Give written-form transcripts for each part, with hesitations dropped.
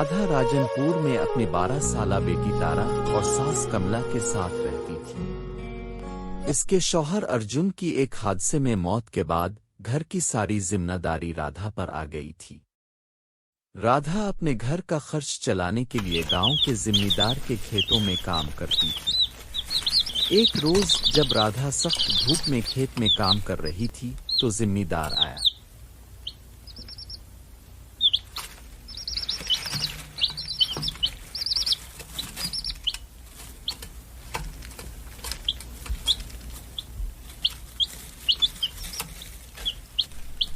राधा राजनपुर में अपनी 12 साला बेटी तारा और सास कमला के साथ रहती थी। इसके शौहर अर्जुन की एक हादसे में मौत के बाद घर की सारी जिम्मेदारी राधा पर आ गई थी। राधा अपने घर का खर्च चलाने के लिए गांव के जिम्मेदार के खेतों में काम करती थी। एक रोज जब राधा सख्त धूप में खेत में काम कर रही थी तो जिम्मेदार आया।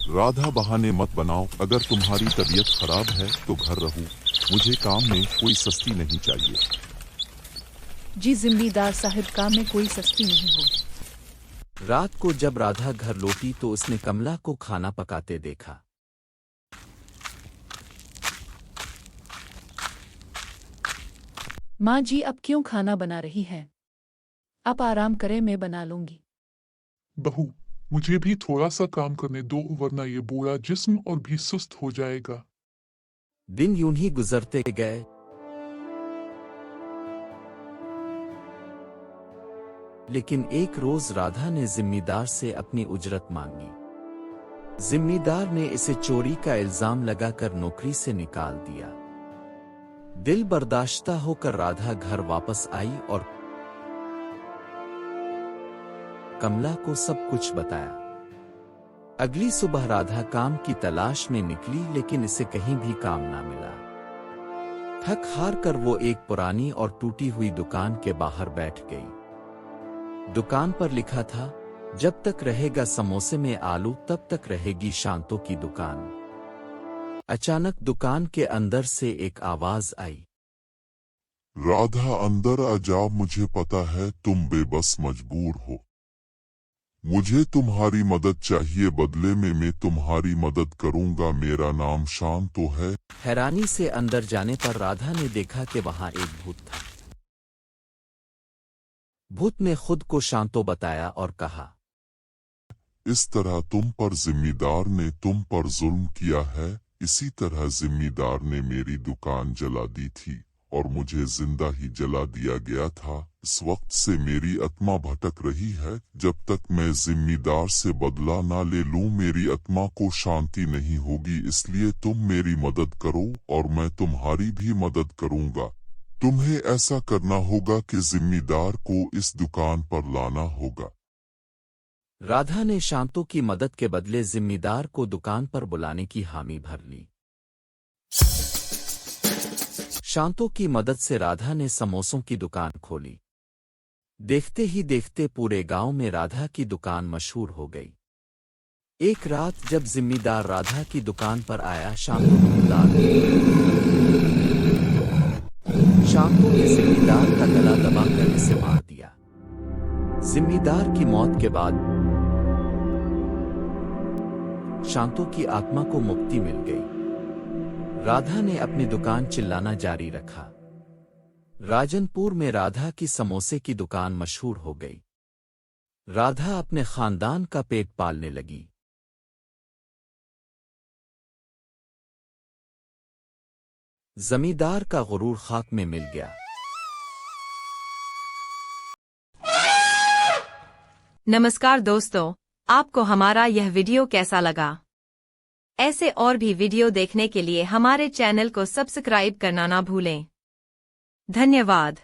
राधा बहाने मत बनाओ, अगर तुम्हारी तबीयत खराब है तो घर रहो, मुझे काम में कोई सस्ती नहीं चाहिए। जी जिम्मेदार साहब, काम में कोई सस्ती नहीं होगी। रात को जब राधा घर लौटी तो उसने कमला को खाना पकाते देखा। माँ जी अब क्यों खाना बना रही है? आप आराम करें, मैं बना लूंगी। बहू, मुझे भी थोड़ा सा काम करने दो, वरना ये बूढ़ा जिस्म और भी सुस्त हो जाएगा। दिन यूं ही गुजरते गए। लेकिन एक रोज राधा ने जिम्मेदार से अपनी उजरत मांगी। जिम्मेदार ने इसे चोरी का इल्जाम लगाकर नौकरी से निकाल दिया। दिल बर्दाश्ता होकर राधा घर वापस आई और कमला को सब कुछ बताया। अगली सुबह राधा काम की तलाश में निकली, लेकिन इसे कहीं भी काम ना मिला। थक हार कर वो एक पुरानी और टूटी हुई दुकान के बाहर बैठ गई। दुकान पर लिखा था, जब तक रहेगा समोसे में आलू तब तक रहेगी शांतों की दुकान। अचानक दुकान के अंदर से एक आवाज आई। राधा अंदर आ जाओ, मुझे पता है तुम बेबस मजबूर हो। मुझे तुम्हारी मदद चाहिए, बदले में मैं तुम्हारी मदद करूंगा। मेरा नाम शांतो है। हैरानी से अंदर जाने पर राधा ने देखा कि वहां एक भूत था। भूत ने खुद को शांतो बताया और कहा, इस तरह तुम पर जिम्मेदार ने तुम पर जुल्म किया है। इसी तरह जिम्मेदार ने मेरी दुकान जला दी थी और मुझे जिंदा ही जला दिया गया था। इस वक्त से मेरी आत्मा भटक रही है। जब तक मैं जिम्मेदार से बदला ना ले लूं, मेरी आत्मा को शांति नहीं होगी। इसलिए तुम मेरी मदद करो और मैं तुम्हारी भी मदद करूंगा। तुम्हें ऐसा करना होगा कि जिम्मेदार को इस दुकान पर लाना होगा। राधा ने शांतो की मदद के बदले जिम्मेदार को दुकान पर बुलाने की हामी भर ली। शांतो की मदद से राधा ने समोसों की दुकान खोली। देखते ही देखते पूरे गांव में राधा की दुकान मशहूर हो गई। एक रात जब जिम्मेदार राधा की दुकान पर आया, शांतो को दाग शांतो ने जिम्मेदार का गला दबाकर इसे मार दिया। जिम्मेदार की मौत के बाद शांतो की आत्मा को मुक्ति मिल गई। राधा ने अपनी दुकान चिल्लाना जारी रखा। राजनपुर में राधा की समोसे की दुकान मशहूर हो गई। राधा अपने खानदान का पेट पालने लगी। जमींदार का गुरूर खाक में मिल गया। नमस्कार दोस्तों, आपको हमारा यह वीडियो कैसा लगा? ऐसे और भी वीडियो देखने के लिए हमारे चैनल को सब्सक्राइब करना ना भूलें। धन्यवाद।